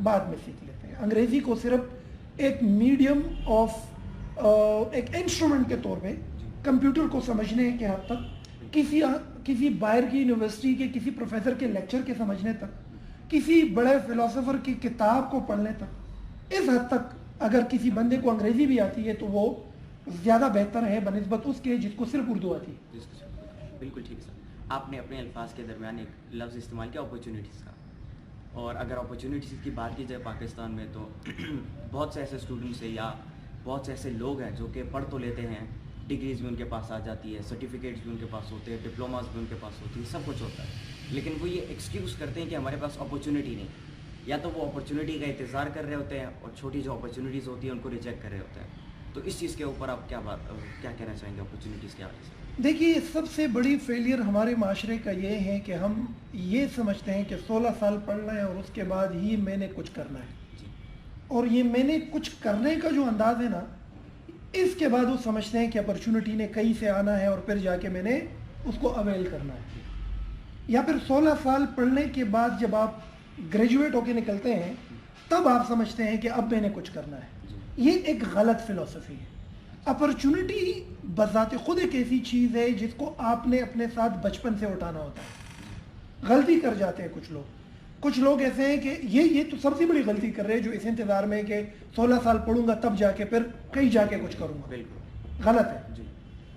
بعد میں سیکھ لیتے ہیں. انگریزی کو صرف ایک میڈیم آف ایک انسٹرومنٹ کے طور پہ کمپیوٹر کو سمجھنے کے حد تک, کسی باہر کی یونیورسٹی کے کسی پروفیسر کے لیکچر کے سمجھنے تک, کسی بڑے فلاسفر کی کتاب کو پڑھنے تک, اس حد تک اگر کسی بندے کو انگریزی بھی آتی ہے تو وہ زیادہ بہتر ہے بنسبت اس کے جس کو صرف اردو آتی ہے. بالکل ٹھیک سر. آپ نے اپنے الفاظ کے درمیان ایک لفظ استعمال کیا اپرچونیٹیز کا, اور اگر اپرچونیٹیز کی بات کی جائے پاکستان میں تو بہت سے ایسے اسٹوڈنٹس ہیں یا بہت سے ایسے لوگ ہیں جو کہ پڑھ تو لیتے ہیں, ڈگریز بھی ان کے پاس آ جاتی ہے, سرٹیفکیٹس بھی ان کے پاس ہوتے ہیں, ڈپلوماز بھی ان کے پاس ہوتی ہے, سب کچھ ہوتا ہے, لیکن وہ یہ ایکسکیوز کرتے ہیں کہ ہمارے پاس اپرچونیٹی نہیں. یا تو وہ اپرچونیٹی کا انتظار کر رہے ہوتے ہیں اور چھوٹی جو اپرچونیٹیز ہوتی ہیں ان کو ریجیکٹ کر رہے ہوتے ہیں. تو اس چیز کے اوپر آپ کیا کہنا چاہیں گے اپرچونیٹیز کے حوالے سے؟ دیکھیے, سب سے بڑی فیلئر ہمارے معاشرے کا یہ ہے کہ ہم یہ سمجھتے ہیں کہ 16 سال پڑھنا ہے اور اس کے بعد ہی میں نے کچھ کرنا ہے, اور یہ میں نے کچھ کرنے کا جو انداز ہے نا, اس کے بعد وہ سمجھتے ہیں کہ اپرچونٹی نے کہیں سے آنا ہے اور پھر جا کے میں نے اس کو اویل کرنا ہے. یا پھر 16 سال پڑھنے کے بعد جب آپ گریجویٹ ہو کے نکلتے ہیں تب آپ سمجھتے ہیں کہ اب میں نے کچھ کرنا ہے. یہ ایک غلط فلسفی ہے. اپرچونٹی بذات خود ایک ایسی چیز ہے جس کو آپ نے اپنے ساتھ بچپن سے اٹھانا ہوتا ہے. غلطی کر جاتے ہیں کچھ لوگ ایسے ہیں کہ یہ تو سب سے بڑی غلطی کر رہے ہیں جو اس انتظار میں کہ 16 سال پڑھوں گا تب جا کے پھر کہیں جا کے کچھ کروں گا. غلط ہے,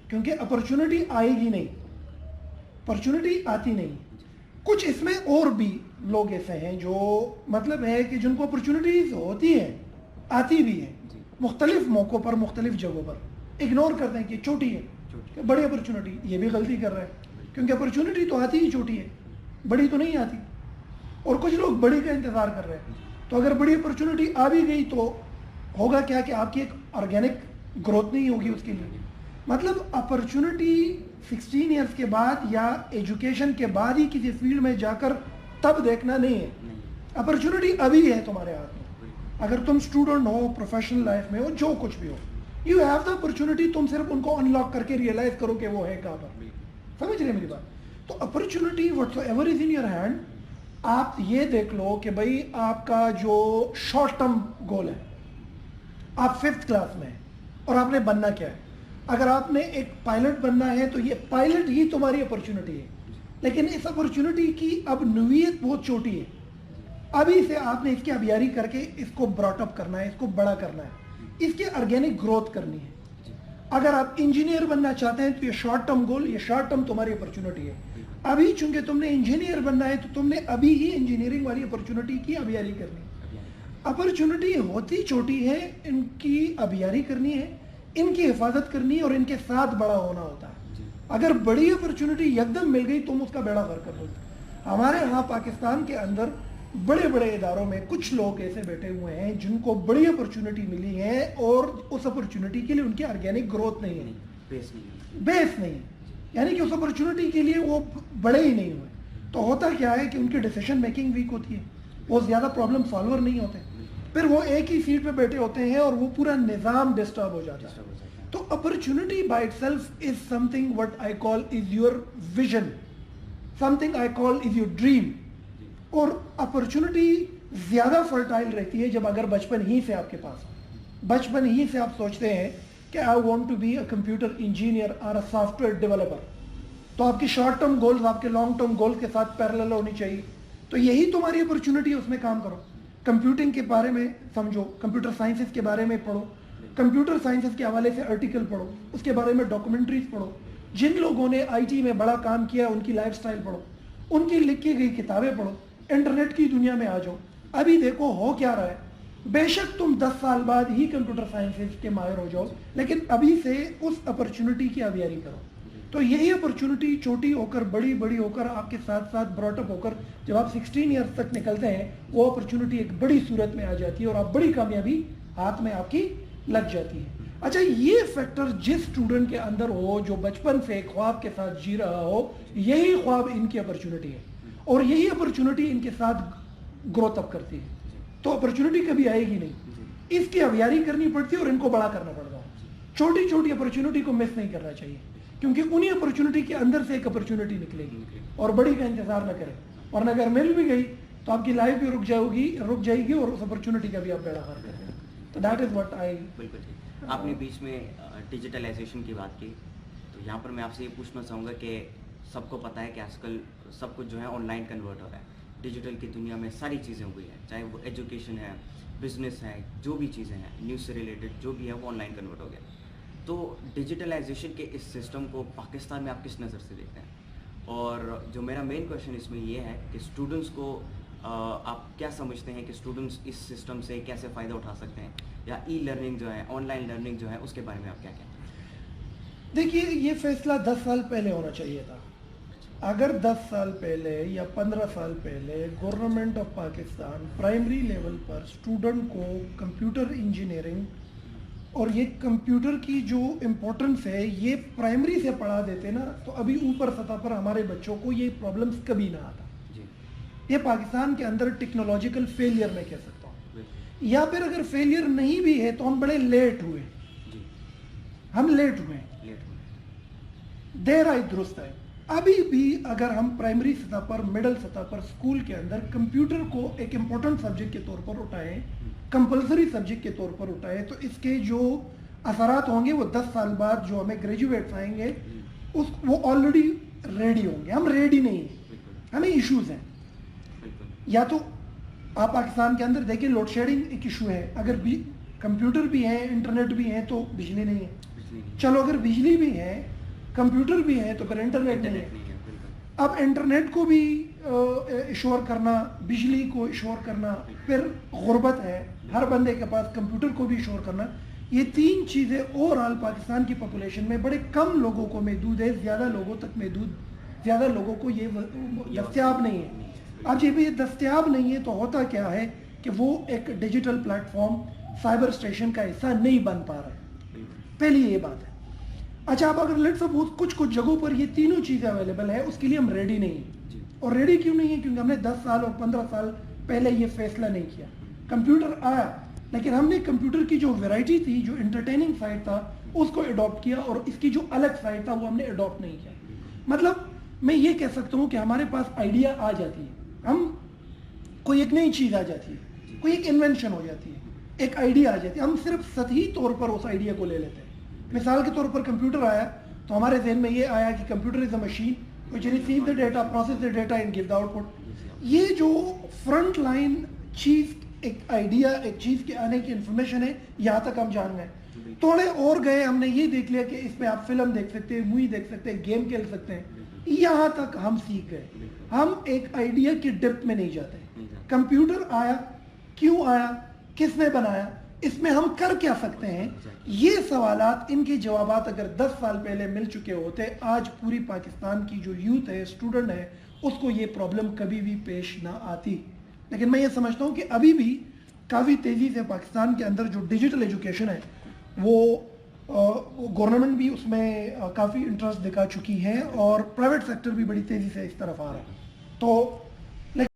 کیونکہ اپرچونٹی آئے گی نہیں, اپرچونٹی آتی نہیں. کچھ اس میں اور بھی لوگ ایسے ہیں جو مطلب ہے کہ جن کو اپرچونٹیز ہوتی ہیں, آتی بھی ہیں, مختلف موقعوں پر مختلف جگہوں پر, اگنور کرتے ہیں کہ چھوٹی ہے, کہ بڑی اپرچونٹی. یہ بھی غلطی کر رہے ہیں کیونکہ اپرچونٹی تو آتی ہی چھوٹی ہے, بڑی تو نہیں آتی. اور کچھ لوگ بڑی کا انتظار کر رہے ہیں. تو اگر بڑی اپرچونٹی آ بھی گئی تو ہوگا کیا کہ آپ کی ایک آرگینک گروتھ نہیں ہوگی اس کے لیے. مطلب اپرچونٹی 16 ایئرس کے بعد یا ایجوکیشن کے بعد ہی کسی فیلڈ میں جا کر تب دیکھنا نہیں ہے. اپرچونٹی ابھی ہے تمہارے ہاتھ میں. اگر تم اسٹوڈنٹ ہو, پروفیشنل لائف میں ہو, جو کچھ بھی ہو, یو ہیو دا اپرچونٹی. تم صرف ان کو انلاک کر کے ریئلائز کرو کہ وہ ہے کہاں پر. سمجھ رہے ہیں میری بات؟ تو opportunity what ever is in your hand, آپ یہ دیکھ لو کہ بھائی آپ کا جو شارٹ ٹرم گول ہے, آپ 5th کلاس میں ہیں اور آپ نے بننا کیا ہے. اگر آپ نے ایک پائلٹ بننا ہے تو یہ پائلٹ ہی تمہاری اپرچونٹی ہے. لیکن اس اپرچونٹی کی اب نوعیت بہت چھوٹی ہے. ابھی سے آپ نے اس کی ابیاری کر کے اس کو براٹ اپ کرنا ہے, اس کو بڑا کرنا ہے, اس کی آرگینک گروتھ کرنی ہے. اگر آپ انجینئر بننا چاہتے ہیں تو یہ شارٹ ٹرم گول, یہ شارٹ ٹرم تمہاری اپرچونٹی ہے. ابھی چونکہ تم نے انجینئر بننا ہے تو تم نے ابھی ہی انجینئرنگ والی اپرچونٹی کی ابیاری کرنی ہے. اپرچونٹی ہوتی چھوٹی ہے, ان کی ابیاری کرنی ہے, ان کی حفاظت کرنی ہے اور ان کے ساتھ بڑا ہونا ہوتا ہے. اگر بڑی اپرچونٹی یکدم مل گئی تم اس کا بیڑا غرق کر دو. ہمارے ہاں پاکستان کے اندر بڑے بڑے اداروں میں کچھ لوگ ایسے بیٹھے ہوئے ہیں جن کو بڑی اپرچونٹی ملی ہے اور اس اپرچونٹی کے لیے ان کی آرگینک گروتھ نہیں ہے, بیس نہیں, یعنی کہ اس اپرچونٹی کے لیے وہ بڑے ہی نہیں ہوئے. تو ہوتا کیا ہے کہ ان کی ڈیسیشن میکنگ ویک ہوتی ہے, وہ زیادہ پرابلم سالور نہیں ہوتے, پھر وہ ایک ہی سیٹ پہ بیٹھے ہوتے ہیں اور وہ پورا نظام ڈسٹرب ہو جاتا ہے. تو opportunity by it self is some thing what I call is your vision, some thing I call is your dream. اور اپرچونٹی زیادہ فرٹائل رہتی ہے جب اگر بچپن ہی سے آپ کے پاس ہو, بچپن ہی سے آپ سوچتے ہیں کہ I want to be a computer engineer اور اے سافٹ ویئر ڈیولپر, تو آپ کی شارٹ ٹرم گولز آپ کے لانگ ٹرم گولز کے ساتھ پیرلل ہونی چاہیے. تو یہی تمہاری اپرچونٹی ہے, اس میں کام کرو. کمپیوٹنگ کے بارے میں سمجھو, کمپیوٹر سائنسز کے بارے میں پڑھو, کمپیوٹر سائنسز کے حوالے سے آرٹیکل پڑھو, اس کے بارے میں ڈاکومنٹریز پڑھو. جن لوگوں نے آئی ٹی میں بڑا کام کیا ان کی لائف سٹائل پڑھو, ان کی لکھی گئی کتابیں پڑھو, انٹرنیٹ کی دنیا میں آ جاؤ. ابھی دیکھو ہو کیا رہا ہے. بے شک تم 10 سال بعد ہی کمپیوٹر سائنسز کے ماہر ہو جاؤ, لیکن ابھی سے اس اپرچونٹی کی آبیاری کرو. تو یہی اپرچونٹی چھوٹی ہو کر بڑی ہو کر آپ کے ساتھ ساتھ براٹ اپ ہو کر جب آپ 16 ایئرس تک نکلتے ہیں, وہ اپرچونٹی ایک بڑی صورت میں آ جاتی ہے اور آپ بڑی کامیابی ہاتھ میں آپ کی لگ جاتی ہے. اچھا, یہ فیکٹر جس اسٹوڈنٹ کے اندر ہو جو بچپن سے ایک خواب کے ساتھ جی رہا ہو, یہی خواب ان کی اپرچونٹی ہے اور یہی اپرچونٹی ان کے ساتھ گروتھ اپ کرتی ہے. تو اپرچونٹی کبھی آئے گی نہیں, اس کی ابیاری کرنی پڑتی ہے اور ان کو بڑا کرنا پڑتا ہے. چھوٹی چھوٹی اپرچونٹی کو مس نہیں کرنا چاہیے, کیونکہ انہی اپرچونٹی کے اندر سے ایک اپرچونٹی نکلے گی. اور بڑی کا انتظار نہ کرے, ورنہ اگر مل بھی گئی تو آپ کی لائف بھی رک جائے گی اور اس اپرچونٹی کا بھی آپ بیڑا غرق کریں گے. تو دیٹ از واٹ آئی. بالکل ٹھیک. آپ نے بیچ میں ڈیجیٹلائزیشن کی بات کی, تو یہاں پر میں آپ سے یہ پوچھنا چاہوں گا کہ سب کو پتہ ہے کہ آج کل سب کچھ جو ہے آن لائن کنورٹ ہو رہا ہے. ڈیجیٹل کی دنیا میں ساری چیزیں ہوئی ہیں, چاہے وہ ایجوکیشن ہے, بزنس ہے, جو بھی چیزیں ہیں, نیوز سے ریلیٹڈ جو بھی ہے وہ آن لائن کنورٹ ہو گیا. تو ڈیجیٹلائزیشن کے اس سسٹم کو پاکستان میں آپ کس نظر سے دیکھتے ہیں؟ اور جو میرا مین کویشچن اس میں یہ ہے کہ اسٹوڈنٹس کو آپ کیا سمجھتے ہیں کہ اسٹوڈنٹس اس سسٹم سے کیسے فائدہ اٹھا سکتے ہیں, یا ای لرننگ جو ہے, آن لائن لرننگ جو ہے, اس کے بارے میں آپ کیا کہتے ہیں؟ دیکھیے, یہ فیصلہ 10 سال پہلے ہونا چاہیے تھا. اگر 10 سال پہلے یا 15 سال پہلے government of Pakistan primary level per student کو کمپیوٹر انجینئرنگ اور یہ کمپیوٹر کی جو امپورٹنس ہے یہ پرائمری سے پڑھا دیتے نا, تو ابھی اوپر سطح پر ہمارے بچوں کو یہ پرابلمس کبھی نہ آتا. یہ پاکستان کے اندر ٹیکنالوجیکل فیلئر میں کہہ سکتا ہوں, یا پھر اگر فیلئر نہیں بھی ہے تو ہم بڑے لیٹ ہوئے, ہم لیٹ ہوئے, دیر آئی درست ہے. ابھی بھی اگر ہم پرائمری سطح پر, مڈل سطح پر, اسکول کے اندر کمپیوٹر کو ایک امپورٹنٹ سبجیکٹ کے طور پر اٹھائیں, کمپلسری سبجیکٹ کے طور پر اٹھائیں, تو اس کے جو اثرات ہوں گے وہ 10 سال بعد جو ہمیں گریجویٹس آئیں گے وہ آلریڈی ریڈی ہوں گے. ہم ریڈی نہیں ہیں, ہمیں ایشوز ہیں. یا تو آپ پاکستان کے اندر دیکھیں, لوڈ شیڈنگ ایک ایشو ہے. اگر بھی کمپیوٹر بھی ہیں, انٹرنیٹ بھی ہیں, تو بجلی نہیں ہے. چلو اگر بجلی بھی ہے, کمپیوٹر بھی ہے, تو پھر انٹرنیٹ نہیں ہے. اب انٹرنیٹ کو بھی ایشور کرنا, بجلی کو ایشور کرنا, پھر غربت ہے, ہر بندے کے پاس کمپیوٹر کو بھی ایشور کرنا. یہ 3 چیزیں اوور آل پاکستان کی پاپولیشن میں بڑے کم لوگوں کو محدود ہے, زیادہ لوگوں تک محدود, زیادہ لوگوں کو یہ دستیاب نہیں ہے. اب جب یہ دستیاب نہیں ہے تو ہوتا کیا ہے کہ وہ ایک digital plate form, cyber station کا حصہ نہیں بن پا رہا ہے. پہلی یہ بات ہے. اچھا, اب اگر لیٹ سپوز کچھ جگہوں پر یہ تینوں چیزیں اویلیبل ہے, اس کے لیے ہم ریڈی نہیں ہیں. اور ریڈی کیوں نہیں ہے؟ کیونکہ ہم نے 10 سال اور 15 سال پہلے یہ فیصلہ نہیں کیا. کمپیوٹر آیا, لیکن ہم نے کمپیوٹر کی جو ویرائٹی تھی, جو انٹرٹیننگ سائڈ تھا, اس کو اڈاپٹ کیا, اور اس کی جو الگ سائڈ تھا وہ ہم نے اڈاپٹ نہیں کیا. مطلب میں یہ کہہ سکتا ہوں کہ ہمارے پاس آئیڈیا آ جاتی ہے, ہم کوئی ایک نئی چیز آ جاتی ہے, کوئی ایک انوینشن ہو جاتی ہے, ایک آئیڈیا آ جاتی ہے, ہم صرف سطحی طور پر اس آئیڈیا کو لے لیتے ہیں. مثال کے طور پر کمپیوٹر آیا تو ہمارے ذہن میں یہ آیا کہ computer is a machine which receive the data, process the data and give the output. یہ جو فرنٹ لائن چیز, ایک آئیڈیا, ایک چیز کے آنے کی انفارمیشن ہے, یہاں تک ہم جان گئے. تھوڑے اور گئے, ہم نے یہ دیکھ لیا کہ اس میں آپ فلم دیکھ سکتے ہیں, مووی دیکھ سکتے ہیں, گیم کھیل سکتے ہیں, یہاں تک ہم سیکھ گئے. ہم ایک آئیڈیا کی ڈیپتھ میں نہیں جاتے. کمپیوٹر آیا, کیوں آیا, کس نے بنایا, اس میں ہم کر کیا سکتے ہیں, یہ سوالات, ان کے جوابات اگر 10 سال پہلے مل چکے ہوتے, آج پوری پاکستان کی جو یوتھ ہے, اسٹوڈنٹ ہے, اس کو یہ پرابلم کبھی بھی پیش نہ آتی. لیکن میں یہ سمجھتا ہوں کہ ابھی بھی کافی تیزی سے پاکستان کے اندر جو ڈیجیٹل ایجوکیشن ہے وہ گورنمنٹ بھی اس میں کافی انٹرسٹ دکھا چکی ہے, اور پرائیویٹ سیکٹر بھی بڑی تیزی سے اس طرف آ رہا ہے. تو